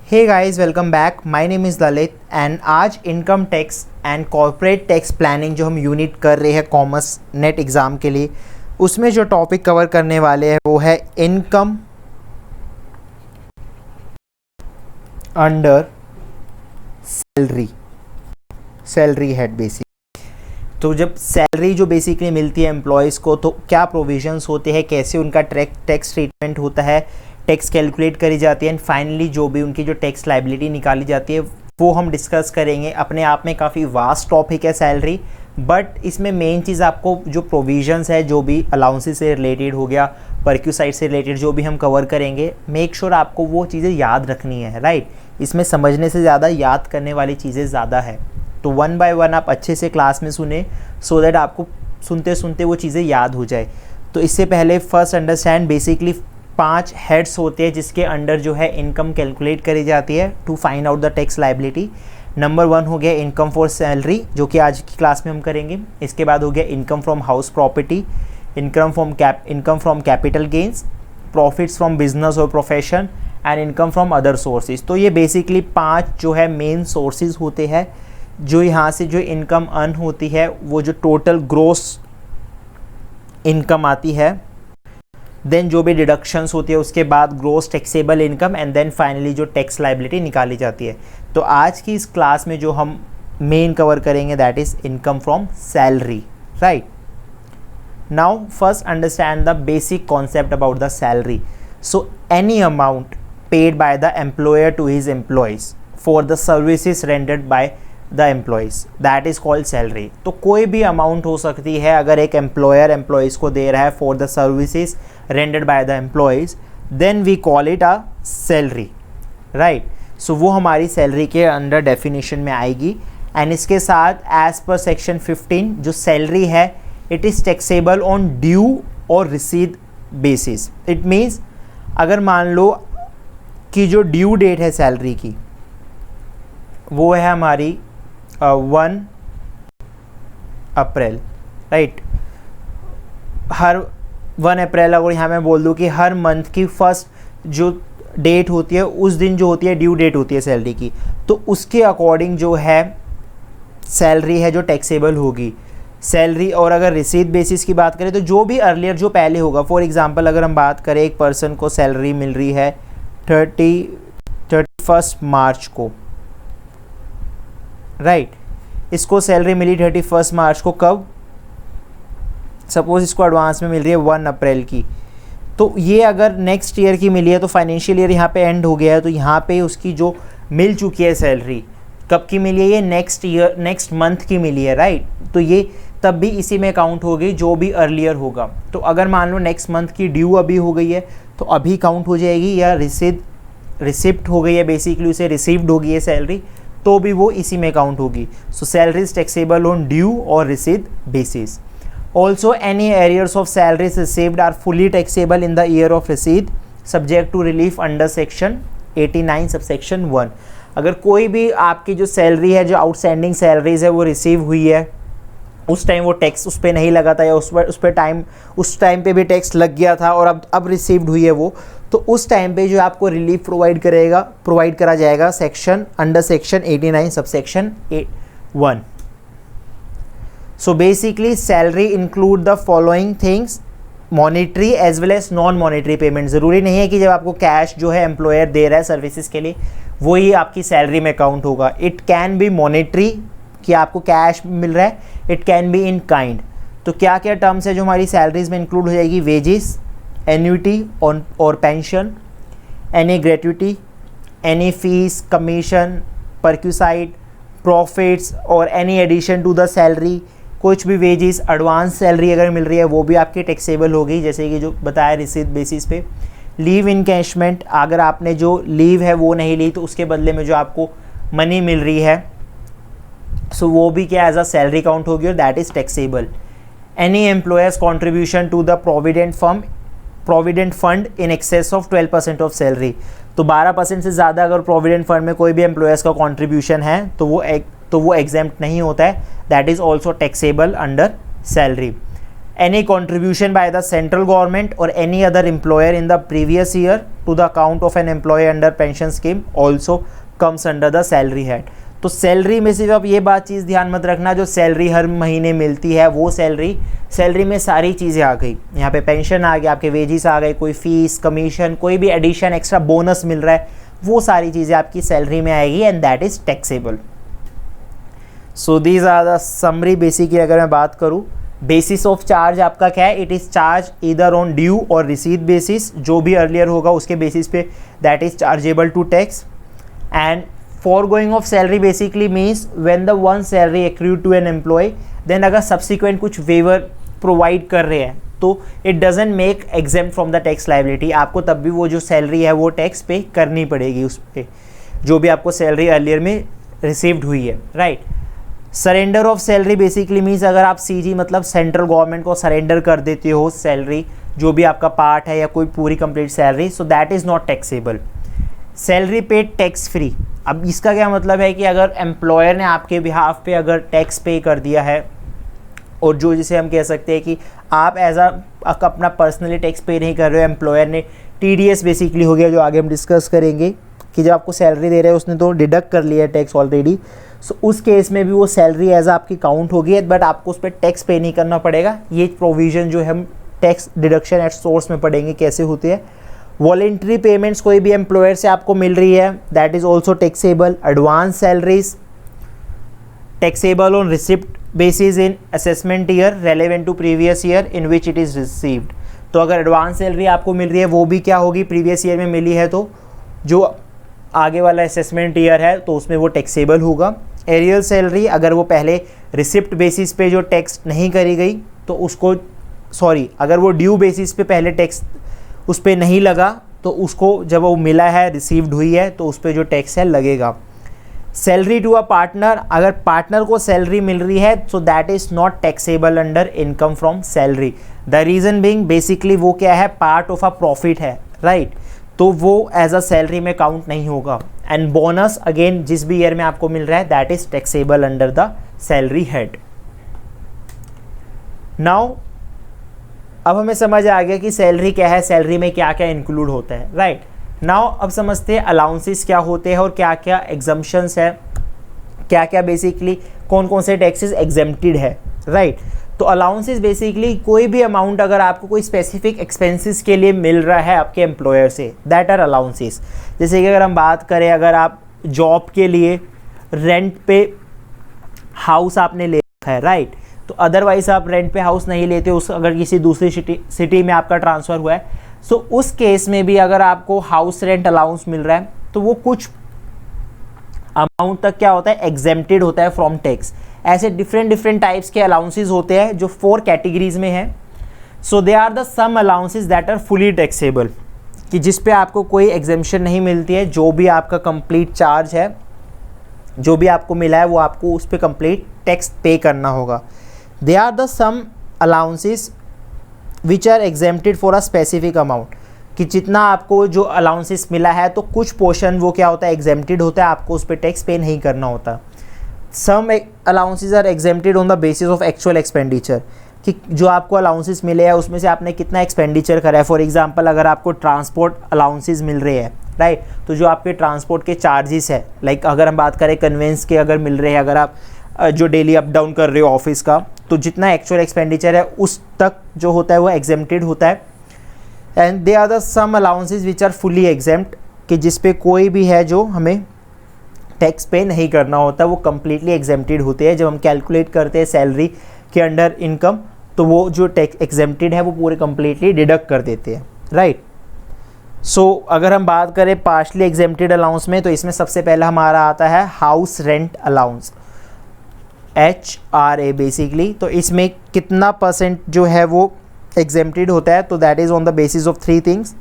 Hey guys, welcome back. My name is Lalit and आज income tax and corporate tax planning जो हम unit कर रहे हैं कॉमर्स नेट एग्ज़ाम के लिए, उसमें जो टॉपिक कवर करने वाले हैं वो है income under salary head basic. तो जब सैलरी जो बेसिकली मिलती है एम्प्लॉयज़ को, तो क्या प्रोविजंस होते हैं, कैसे उनका टैक्स ट्रीटमेंट होता है, टैक्स कैलकुलेट करी जाती है एंड फाइनली जो भी उनकी जो टैक्स लाइबिलिटी निकाली जाती है वो हम डिस्कस करेंगे। अपने आप में काफ़ी वास्ट टॉपिक है सैलरी, बट इसमें मेन चीज़ आपको जो प्रोविजंस है, जो भी अलाउंसेस से रिलेटेड हो गया, परक्यूसाइड से रिलेटेड जो भी हम कवर करेंगे, मेक श्योर आपको वो चीज़ें याद रखनी है, राइट। इसमें समझने से ज़्यादा याद करने वाली चीज़ें ज़्यादा है, तो वन बाय वन आप अच्छे से क्लास में सुने सो दैट आपको सुनते सुनते वो चीज़ें याद हो जाए। तो इससे पहले फर्स्ट अंडरस्टैंड बेसिकली 5 हेड्स होते हैं जिसके अंडर जो है इनकम कैलकुलेट करी जाती है to find out the tax liability. Number 1 हो गया इनकम फॉर सैलरी, जो कि आज की क्लास में हम करेंगे। इसके बाद हो गया income from house property, income from capital gains, profits from business और profession and income from other sources. तो ये बेसिकली 5 जो है मेन सोर्सेज होते हैं जो यहाँ से जो इनकम अर्न होती है, वो जो टोटल ग्रोस इनकम आती है, देन जो भी डिडक्शंस होती है उसके बाद gross taxable income and then finally जो टैक्स लाइबिलिटी निकाली जाती है। तो आज की इस क्लास में जो हम मेन कवर करेंगे that is income from salary, right. Now first understand the basic concept about the salary. So any amount paid by the employer to his employees for the services rendered by the employees, that is called salary. तो कोई भी amount हो सकती है अगर एक employer employees को दे रहा है for the services rendered by the employees, then we call it a salary, right. So वो हमारी सैलरी के अंडर डेफिनेशन में आएगी। एंड इसके साथ एज पर सेक्शन 15 जो सैलरी है it is taxable on due और रिसीद बेसिस। इट मीन्स अगर मान लो कि जो ड्यू डेट है सैलरी की वो है हमारी 1 अप्रैल, राइट। हर 1 अप्रैल अगर यहाँ मैं बोल दूँ कि हर मंथ की फर्स्ट जो डेट होती है उस दिन जो होती है ड्यू डेट होती है सैलरी की, तो उसके अकॉर्डिंग जो है सैलरी है जो टैक्सेबल होगी सैलरी। और अगर रिसीट बेसिस की बात करें तो जो भी अर्लियर जो पहले होगा, फॉर एग्जांपल अगर हम बात करें एक पर्सन को सैलरी मिल रही है 31 मार्च को, राइट। इसको सैलरी मिली 31 मार्च को, कब? सपोज इसको एडवांस में मिल रही है 1 अप्रैल की, तो ये अगर नेक्स्ट ईयर की मिली है तो फाइनेंशियल ईयर यहाँ पे एंड हो गया है, तो यहाँ पे उसकी जो मिल चुकी है सैलरी कब की मिली है, ये नेक्स्ट मंथ की मिली है, राइट। तो ये तब भी इसी में काउंट होगी जो भी अर्लियर होगा। तो अगर मान लो नेक्स्ट मंथ की ड्यू अभी हो गई है तो अभी काउंट हो जाएगी, या रिसिप्ट हो गई है, बेसिकली उसे रिसीव्ड होगी है सैलरी, तो भी वो इसी में काउंट होगी। So salary is taxable on due or receipt basis. Also, any arrears of salaries received are fully taxable in the year of receipt, subject to relief under section 89 subsection 1। अगर कोई भी आपकी जो सैलरी है, जो outstanding salaries है वो receive हुई है, उस टाइम वो टैक्स उस पर नहीं लगा था, या उस टाइम पे भी टैक्स लग गया था और अब रिसीव्ड हुई है वो, तो उस टाइम पे जो आपको रिलीफ प्रोवाइड करा जाएगा under section 89 subsection 1। So basically salary include the following things, monetary as well as non monetary payment। ज़रूरी नहीं है कि जब आपको कैश जो है एम्प्लॉयर दे रहा है सर्विसेज के लिए वही आपकी सैलरी में काउंट होगा। इट कैन बी मॉनेटरी कि आपको कैश मिल रहा है, it can be in kind. तो क्या क्या टर्म्स है जो हमारी सैलरीज में इंक्लूड हो जाएगी? Wages, annuity or pension, any gratuity, any fees, commission, perquisite, profits or any addition to the salary, कुछ भी वेजेस, एडवांस सैलरी अगर मिल रही है वो भी आपकी टैक्सेबल होगी, जैसे कि जो बताया रिसीट बेसिस पे। लीव इनकैशमेंट, अगर आपने जो लीव है वो नहीं ली तो उसके बदले में जो आपको मनी मिल रही है सो वो भी क्या एज अ सैलरी काउंट होगी और that is taxable. Any employer's contribution to the provident fund in excess of 12% of salary. तो 12% से ज़्यादा अगर प्रोविडेंट फंड में कोई भी एम्प्लॉयर्स का कॉन्ट्रीब्यूशन है तो वो एग्जेम्प्ट नहीं होता है, that is also taxable under salary. Any contribution by the central government or any other employer in the previous year to the account of an employee under pension scheme also comes under the salary head. तो salary में सिर्फ आप ये बात चीज़ ध्यान मत रखना, जो सैलरी हर महीने मिलती है वो सैलरी में सारी चीज़ें आ गई। यहाँ पे पेंशन आ गया, आपके वेजिस आ गए, कोई फीस, कमीशन, कोई भी एडिशन, एक्स्ट्रा बोनस मिल रहा है, वो सारी चीज़ें आपकी सैलरी में आएगी and that is taxable. So these are the summary. Basically अगर मैं बात करूँ, बेसिस ऑफ चार्ज आपका क्या है, it is charge either on due or receipt basis, जो भी अर्लियर होगा उसके बेसिस पे that is chargeable to tax. And foregoing of salary basically means when the one salary accrued to an employee, then अगर subsequent कुछ waiver provide कर रहे हैं तो it doesn't make exempt from the tax liability। आपको तब भी वो जो सैलरी है वो टैक्स पे करनी पड़ेगी उस पर, जो भी आपको सैलरी अर्लियर में रिसीव्ड हुई है, right. Surrender of salary basically means अगर आप सीजी मतलब सेंट्रल गवर्नमेंट को सरेंडर कर देते हो सैलरी, जो भी आपका पार्ट है या कोई पूरी complete salary, so that is not taxable. Salary paid tax free. अब इसका क्या मतलब है कि अगर एम्प्लॉयर ने आपके बिहाफ पे अगर टैक्स पे कर दिया है, और जो जिसे हम कह सकते हैं कि आप एज अपना पर्सनली टैक्स पे नहीं कर रहे हो, एम्प्लॉयर ने टीडीएस बेसिकली हो गया, जो आगे हम डिस्कस करेंगे कि जब आपको सैलरी दे रहे हैं उसने तो डिडक्ट कर लिया है टैक्स ऑलरेडी, सो उस केस में भी वो सैलरी एज आपकी काउंट होगी, बट आपको उस पर टैक्स पे नहीं करना पड़ेगा। ये प्रोविज़न जो हम टैक्स डिडक्शन एट सोर्स में पढ़ेंगे कैसे होते हैं। वॉलेंट्री पेमेंट्स कोई भी एम्प्लॉयर से आपको मिल रही है, that is also taxable. Advance salaries taxable on receipt basis in assessment year relevant to previous year in which it is received. तो अगर एडवांस सैलरी आपको मिल रही है वो भी क्या होगी, प्रीवियस ईयर में मिली है तो जो आगे वाला असेसमेंट ईयर है तो उसमें वो टैक्सेबल होगा। एरियल सैलरी अगर वो पहले रिसिप्ट बेसिस पे जो टैक्स नहीं करी गई तो उसको, अगर वो ड्यू बेसिस पे पहले टैक्स उस पर नहीं लगा तो उसको जब वो मिला है, रिसीव्ड हुई है, तो उस पर जो टैक्स है लगेगा। सैलरी टू अ पार्टनर, अगर पार्टनर को सैलरी मिल रही है सो that is not taxable under income from salary. The reason being basically वो क्या है, पार्ट ऑफ अ प्रॉफिट है, राइट, तो वो एज अ सैलरी में काउंट नहीं होगा। एंड बोनस अगेन जिस भी ईयर में आपको मिल रहा है that is taxable under the salary head. Now अब हमें समझ आ गया कि सैलरी क्या है, सैलरी में क्या क्या इंक्लूड होता है, राइट। नाउ अब समझते हैं अलाउंसेस क्या होते हैं और क्या क्या एग्जम्पशंस है, क्या क्या बेसिकली कौन कौन से टैक्सेस एग्जेम्प्टेड है, राइट। तो अलाउंसेस बेसिकली कोई भी अमाउंट अगर आपको कोई स्पेसिफिक एक्सपेंसेस के लिए मिल रहा है आपके एम्प्लॉयर से, दैट आर अलाउंसेस। जैसे कि अगर हम बात करें, अगर आप जॉब के लिए रेंट पे हाउस आपने ले रखा है, राइट, तो अदरवाइज आप रेंट पे हाउस नहीं लेते, उस अगर किसी दूसरी सिटी में आपका ट्रांसफ़र हुआ है, सो उस केस में भी अगर आपको हाउस रेंट अलाउंस मिल रहा है तो वो कुछ अमाउंट तक क्या होता है, एग्जेम्प्टेड होता है फ्रॉम टैक्स। ऐसे डिफरेंट टाइप्स के अलाउंसेस होते हैं जो 4 कैटेगरीज में हैं। So they are the some allowances that are fully taxable, कि जिस पे आपको कोई एग्जेम्पशन नहीं मिलती है, जो भी आपका कंप्लीट चार्ज है, जो भी आपको मिला है वो आपको उस पर कंप्लीट टैक्स पे करना होगा। They are the some allowances which are exempted for a specific amount, कि जितना आपको जो अलाउंसेस मिला है तो कुछ पोर्शन वो क्या होता है, एग्जेम्प्टेड होता है, आपको उस पर टैक्स पे नहीं करना होता। Some allowances are exempted on the basis of actual expenditure, कि जो आपको अलाउंसेस मिले हैं उसमें से आपने कितना एक्सपेंडिचर करा है। फॉर एग्जांपल अगर आपको ट्रांसपोर्ट अलाउंसेस मिल रहे हैं, राइट, तो जो आपके ट्रांसपोर्ट के चार्जेस है, लाइक अगर हम बात करें कन्वेंस के अगर मिल रहे हैं, अगर आप जो डेली अप डाउन कर रहे हो ऑफिस का, तो जितना एक्चुअल एक्सपेंडिचर है उस तक जो होता है वो एग्जेम्प्टेड होता है। And they are the some allowances which are fully exempt, कि जिस पे कोई भी है जो हमें टैक्स पे नहीं करना होता, वो कम्प्लीटली एग्जेम्प्टेड होते हैं। जब हम कैलकुलेट करते हैं सैलरी के अंडर इनकम, तो वो जो टैक्स एग्जेम्प्टेड है वो पूरे कम्प्लीटली डिडक्ट कर देते हैं, राइट। सो अगर हम बात करें पार्शली एग्जेम्प्टेड अलाउंस में, तो इसमें सबसे पहला हमारा आता है house rent allowance, HRA basically. तो इसमें कितना परसेंट जो है वो एग्जेम्प्टेड होता है, तो that is on the basis of 3 things.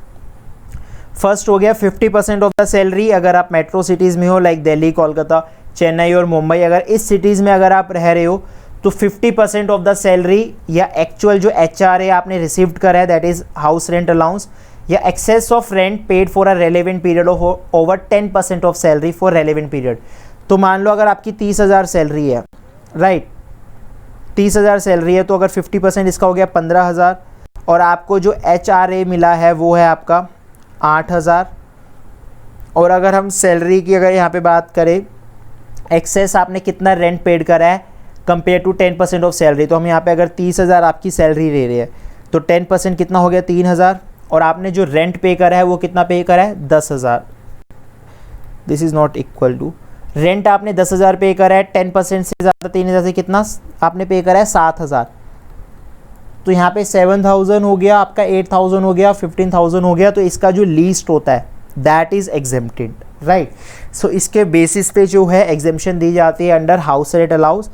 First हो गया 50% ऑफ द सैलरी, अगर आप मेट्रो सिटीज़ में हो लाइक दिल्ली, कोलकाता, चेन्नई और मुंबई, अगर इस सिटीज़ में अगर आप रह रहे हो तो 50% ऑफ द सैलरी या एक्चुअल जो HRA आपने रिसीव्ड करा है, that is house rent allowance, या excess of rent paid for a relevant period of over 10% of salary for relevant period. तो मान लो अगर आपकी 30,000 सैलरी है, राइट, 30,000 सैलरी है, तो अगर 50% इसका हो गया 15,000, और आपको जो HRA मिला है वो है आपका 8,000। और अगर हम सैलरी की अगर यहाँ पे बात करें, एक्सेस आपने कितना रेंट पेड करा है कंपेयर टू 10% ऑफ सैलरी, तो हम यहाँ पे अगर 30,000 आपकी सैलरी ले रहे हैं तो 10% कितना हो गया 3,000, और आपने जो रेंट पे करा है वो कितना पे करा है 10,000। This is not equal to, rent आपने 10,000 पे करा है, 10% से ज़्यादा 3,000 से कितना आपने पे करा है 7,000, तो यहाँ पे 7,000 हो गया आपका, 8,000 हो गया, 15,000 हो गया, तो इसका जो लीस्ट होता है दैट इज़ एग्जेम्प्टेड, राइट। सो इसके बेसिस पे जो है एग्जेम्पशन दी जाती है under house rent allowance.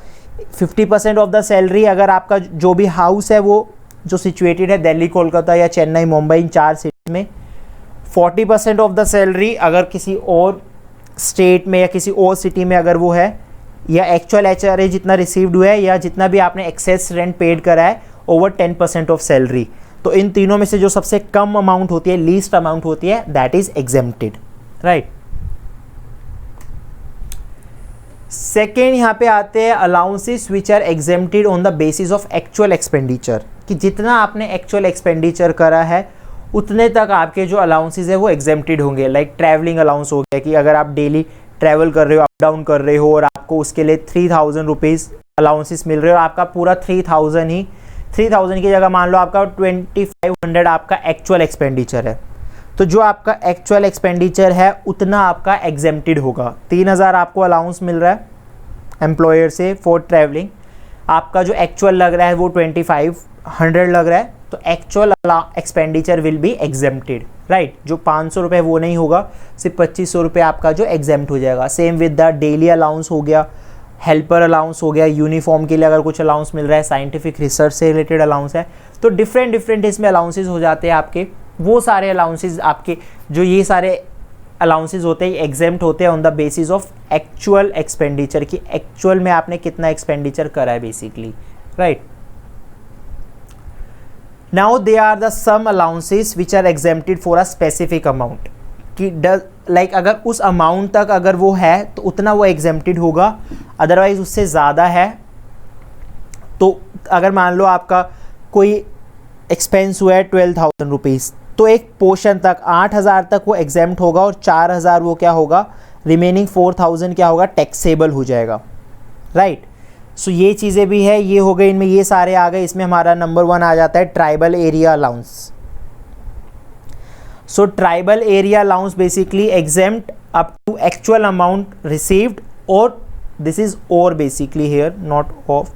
50% of the salary अगर आपका जो भी हाउस है वो जो सिचुएटेड है दिल्ली, कोलकाता या चेन्नई, मुंबई, इन 4 सिटीज में। 40% ऑफ द सैलरी अगर किसी और स्टेट में या किसी और सिटी में अगर वो है, या एक्चुअल HRA जितना रिसीव्ड हुआ है, या जितना भी आपने एक्सेस रेंट पेड करा है ओवर 10% ऑफ सैलरी, तो इन तीनों में से जो सबसे कम अमाउंट होती है, लीस्ट अमाउंट होती है, that is exempted, right. Second यहाँ पे आते हैं allowances which are exempted on the basis of actual expenditure, कि जितना आपने एक्चुअल एक्सपेंडिचर करा है उतने तक आपके जो अलाउंसेस है वो एग्जेम्प्टेड होंगे। लाइक ट्रैवलिंग अलाउंस हो गया कि अगर आप डेली ट्रैवल कर रहे हो, अप डाउन कर रहे हो, और आपको उसके लिए 3,000 रुपीज़ अलाउंसेस मिल रहे हो, आपका पूरा 3,000 ही, 3,000 की जगह मान लो आपका 2,500 आपका एक्चुअल एक्सपेंडिचर है, तो जो आपका एक्चुअल एक्सपेंडिचर है उतना आपका एग्जेम्प्टेड होगा। 3,000 आपको अलाउंस मिल रहा है एम्प्लॉयर से फॉर ट्रैवलिंग, आपका जो एक्चुअल लग रहा है वो 2,500 लग रहा है, तो actual expenditure will be exempted, right. जो 500 रुपये वो नहीं होगा, सिर्फ 2,500 रुपये आपका जो एग्जेम्प्ट हो जाएगा। Same with the daily allowance हो गया, हेल्पर अलाउंस हो गया, यूनिफॉर्म के लिए अगर कुछ अलाउंस मिल रहा है, साइंटिफिक रिसर्च से रिलेटेड अलाउंस है, तो डिफरेंट इसमें अलाउंसेस हो जाते हैं आपके। वो सारे अलाउंसेस आपके जो ये सारे अलाउंसेस होते हैं एग्जेम्प्ट होते हैं on the basis of actual expenditure, की एक्चुअल में आपने कितना एक्सपेंडिचर करा है basically, right. Now they are the some allowances which are exempted for a specific amount, कि लाइक अगर उस अमाउंट तक अगर वो है तो उतना वो एग्जेम्प्टेड होगा, अदरवाइज उससे ज़्यादा है तो अगर मान लो आपका कोई एक्सपेंस हुआ है 12,000 रुपीज़, तो एक पोर्शन तक 8,000 तक वो एग्जेम्प्ट होगा, और 4,000 वो क्या होगा, रिमेनिंग 4,000 क्या होगा, टैक्सेबल हो जाएगा, राइट। सो ये चीज़ें भी है, ये हो गए, इनमें ये सारे आ गए। इसमें हमारा नंबर 1 आ जाता है tribal area allowance. So tribal area allowance basically exempt up to actual amount received, और दिस इज और basically here not of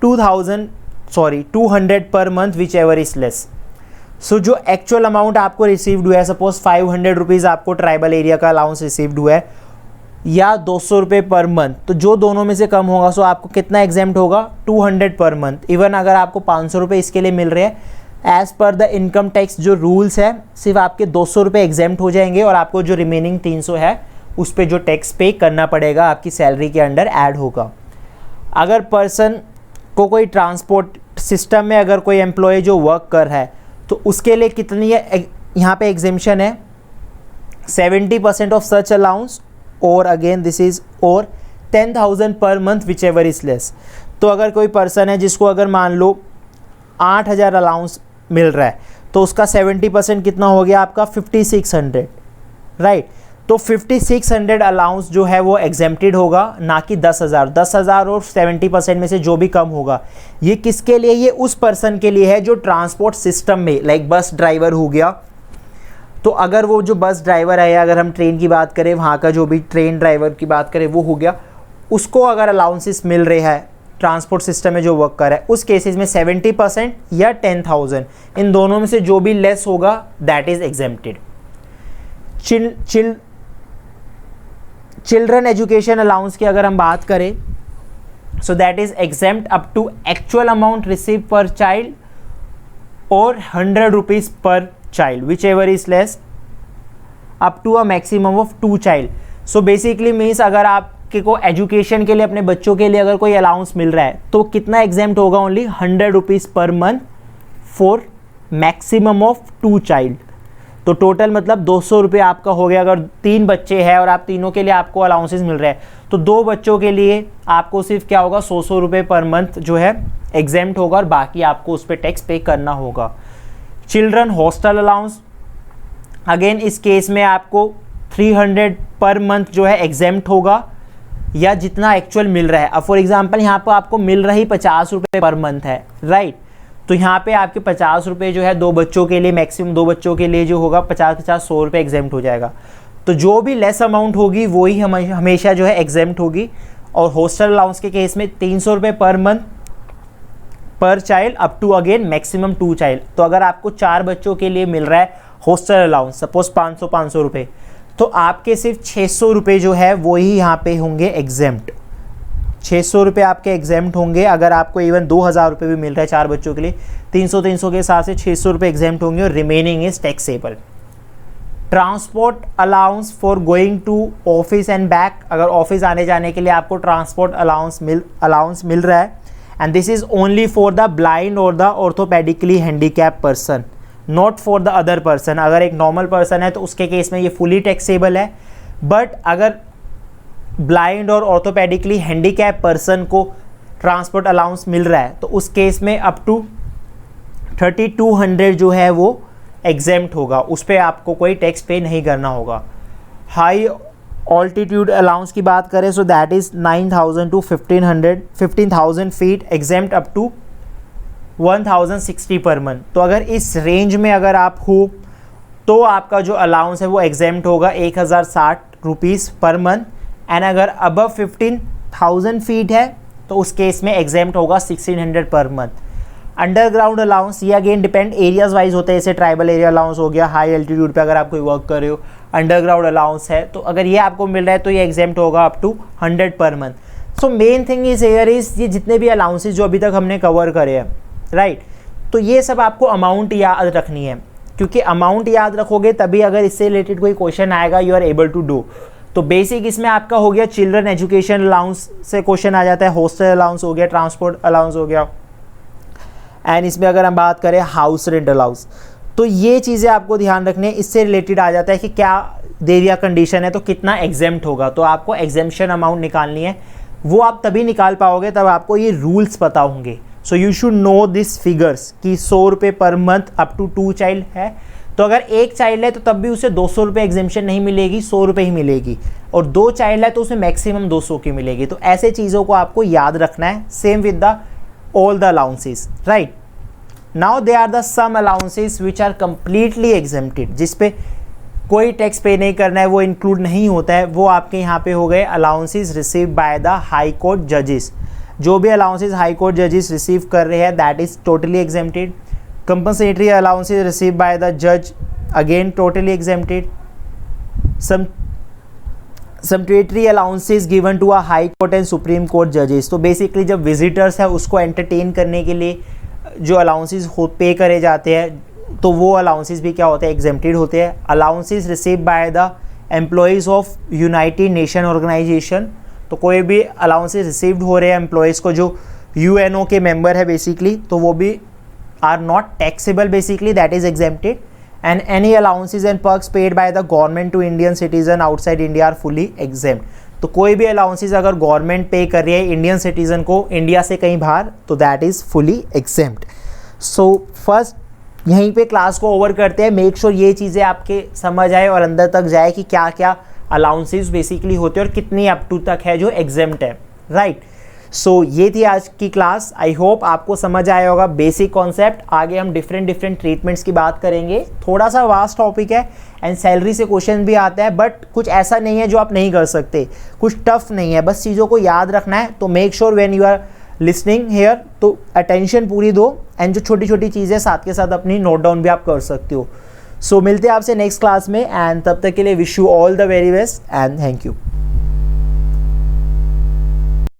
200 per month whichever is less. So जो एक्चुअल अमाउंट आपको रिसीव्ड हुआ है, suppose 500 rupees आपको tribal area का allowance received हुआ है, या 200 रुपये पर मंथ, तो जो दोनों में से कम होगा सो आपको कितना एग्जेम्प्ट होगा 200 पर मंथ। इवन अगर आपको 500 रुपये इसके लिए मिल रहे हैं, as per the income tax जो रूल्स है सिर्फ आपके 200 रुपये एग्जेम्प्ट हो जाएंगे, और आपको जो रिमेनिंग 300 है उस पर जो टैक्स पे करना पड़ेगा आपकी सैलरी के अंडर ऐड होगा। अगर पर्सन को कोई ट्रांसपोर्ट सिस्टम में अगर कोई एम्प्लॉय जो वर्क कर रहा है, तो उसके लिए कितनी यहाँ पे एग्जेम्पशन है 70% ऑफ सच अलाउंस, और अगेन दिस इज और 10,000 पर month whichever is less. तो अगर कोई पर्सन है जिसको अगर मान लो 8,000 अलाउंस मिल रहा है, तो उसका 70% कितना हो गया आपका 5,600, राइट। तो 5,600 अलाउंस जो है वो एग्जेम्प्टेड होगा, ना कि 10,000। 10,000 और 70% में से जो भी कम होगा, ये किसके लिए, ये उस पर्सन के लिए है जो ट्रांसपोर्ट सिस्टम में, लाइक बस ड्राइवर हो गया, तो अगर वो जो बस ड्राइवर है, या अगर हम ट्रेन की बात करें, वहाँ का जो भी ट्रेन ड्राइवर की बात करें वो हो गया, उसको अगर अलाउंसेस मिल रहे हैं ट्रांसपोर्ट सिस्टम में जो वर्क कर रहा है, उस केसेस में 70% या 10,000, इन दोनों में से जो भी लेस होगा that is exempted. Children education allowance की अगर हम बात करें, so that is exempt up to actual amount receive per child, और 100 रुपीज़ पर child whichever is less up to a maximum of 2 child। so basically means अगर आपके को एजुकेशन के लिए अपने बच्चों के लिए अगर कोई अलाउंस मिल रहा है, तो कितना एग्जेम्प्ट होगा, only 100 rupees per month for maximum of 2 child. तो टोटल मतलब 200 रुपये आपका हो गया। अगर 3 बच्चे हैं और आप तीनों के लिए आपको अलाउंसेस मिल रहे हैं, तो 2 बच्चों के लिए आपको सिर्फ क्या होगा 100 रुपये पर मंथ जो है एग्जेम्प्ट होगा, और बाकी आपको उस पर टैक्स पे करना होगा। चिल्ड्रन हॉस्टल अलाउंस, अगेन इस केस में आपको 300 पर मंथ जो है एग्जेम्प्ट होगा, या जितना एक्चुअल मिल रहा है। अब फॉर एग्जांपल यहाँ पर आपको मिल रही 50 रुपये पर मंथ है, राइट। तो यहाँ पे आपके 50 रुपये जो है 2 बच्चों के लिए, मैक्सिमम 2 बच्चों के लिए जो होगा 50-50 रुपये एग्जेम्प्ट हो जाएगा। तो जो भी लेस अमाउंट होगी वही हमेशा जो है एग्जेम्प्ट होगी। और हॉस्टल अलाउंस के केस में 300 रुपये per month per child up to again maximum 2 child. तो अगर आपको 4 बच्चों के लिए मिल रहा है हॉस्टल अलाउंस सपोज 500 रुपये, तो आपके सिर्फ 600 रुपये जो है वो ही यहाँ पे होंगे एग्जेम्प्ट। 600 रुपये आपके एग्जेम्प्ट होंगे। अगर आपको इवन 2000 रुपये भी मिल रहा है 4 बच्चों के लिए, 300 के हिसाब से 600 रुपये एग्जेम्प्ट होंगे और remaining is taxable. Transport allowance for going to office and back, अगर ऑफिस आने जाने के लिए आपको ट्रांसपोर्ट अलाउंस मिल रहा है, and this is only for the blind और the orthopedically handicap person, not for the other person. अगर एक नॉर्मल पर्सन है तो उसके केस में ये फुली टैक्सेबल है, बट अगर ब्लाइंड और ऑर्थोपेडिकली हैंडीकैप पर्सन को ट्रांसपोर्ट अलाउंस मिल रहा है तो उस केस में अप टू 3200 जो है वो एग्जेम्प्ट होगा, उस पर आपको कोई टैक्स पे नहीं करना होगा। हाई ऑल्टीट्यूड अलाउंस की बात करें so that is 9000 to 15,000 feet exempt up to 1060 per month. तो अगर इस रेंज में अगर आप हो तो आपका जो अलाउंस है वो एग्जेम्प्ट होगा 1060 रुपीज़ पर मंथ, एंड अगर अबव 15,000 फीट है तो उस केस में एग्जेम्प्ट होगा 1600 पर मंथ। अंडरग्राउंड अलाउंस ये अगेन डिपेंड एरियाज वाइज होता है, जैसे ट्राइबल एरिया अलाउंस हो गया, हाई एल्टीट्यूड पे अगर आप कोई वर्क कर रहे हो अंडरग्राउंड अलाउंस है, तो अगर ये आपको मिल रहा है तो ये एग्जेम्प्ट होगा up to 100 per month. So main thing is here is ये जितने भी अलाउंसेज जो अभी तक हमने कवर करे हैं, राइट, तो ये सब आपको अमाउंट याद रखनी है, क्योंकि अमाउंट याद रखोगे तभी अगर इससे रिलेटेड कोई क्वेश्चन आएगा you are able to do. तो बेसिक इसमें आपका हो गया चिल्ड्रन एजुकेशन अलाउंस से क्वेश्चन आ जाता है, हॉस्टल अलाउंस हो गया, ट्रांसपोर्ट अलाउंस हो गया, एंड इसमें अगर हम बात करें हाउस रेंट अलाउंस, तो ये चीज़ें आपको ध्यान रखनी है। इससे रिलेटेड आ जाता है कि क्या देरिया कंडीशन है तो कितना एग्जेम्प्ट होगा, तो आपको एग्जेम्पशन अमाउंट निकालनी है, वो आप तभी निकाल पाओगे तब आपको ये रूल्स पता होंगे। So you should know this figures कि 100 रुपये per month up to 2 child है, तो अगर 1 चाइल्ड है तो तब भी उसे 200 रुपये एग्जेम्पशन नहीं मिलेगी, 100 रुपये ही मिलेगी, और 2 चाइल्ड है तो उसे मैक्सिमम 200 की मिलेगी। तो ऐसे चीज़ों को आपको याद रखना है, same with the all the allowances, right? Now there are the some allowances which are completely exempted, जिस पे कोई टैक्स पे नहीं करना है, वो इंक्लूड नहीं होता है, वो आपके यहाँ पे हो गए allowances receive by the high court जजेस। जो भी अलाउंसेस हाई कोर्ट जजेस रिसीव कर रहे हैं that is totally exempted. Compensatory allowances receive by the जज again totally exempted. some territory allowances given to a high court and supreme court judges। तो basically जब विजिटर्स है उसको एंटरटेन करने के लिए जो अलाउंसेस पे करे जाते हैं तो वो अलाउंसेस भी क्या होते हैं, एग्जेम्प्टेड होते हैं। Allowances receive by the employees of United Nation organization, तो कोई भी अलाउंसेस रिसीव्ड हो रहे हैं एम्प्लॉयज़ को जो यूएनओ के मेंबर है बेसिकली, तो वो भी are not taxable basically, that is exempted. And any allowances and perks paid by the government to Indian citizen outside India are fully exempt। तो कोई भी अलाउंसेस अगर गवर्नमेंट पे कर रही है इंडियन सिटीजन को इंडिया से कहीं बाहर, तो that is fully exempt. So first यहीं पे क्लास को ओवर करते हैं। मेक श्योर ये चीज़ें आपके समझ आए और अंदर तक जाए कि क्या क्या अलाउंसेस बेसिकली होते हैं और कितनी अप टू तक है जो एग्जेम्प्ट है, राइट। सो ये थी आज की क्लास। आई होप आपको समझ आया होगा बेसिक कॉन्सेप्ट। आगे हम डिफरेंट ट्रीटमेंट्स की बात करेंगे। थोड़ा सा वास्ट टॉपिक है एंड सैलरी से क्वेश्चन भी आता है, बट कुछ ऐसा नहीं है जो आप नहीं कर सकते, कुछ टफ नहीं है, बस चीज़ों को याद रखना है। तो make sure when you are listening here तो अटेंशन पूरी दो, एंड जो छोटी छोटी चीज़ें साथ के साथ अपनी नोट डाउन भी आप कर सकते हो। सो मिलते हैं आपसे नेक्स्ट क्लास में, एंड तब तक के लिए wish you all the very best and thank you.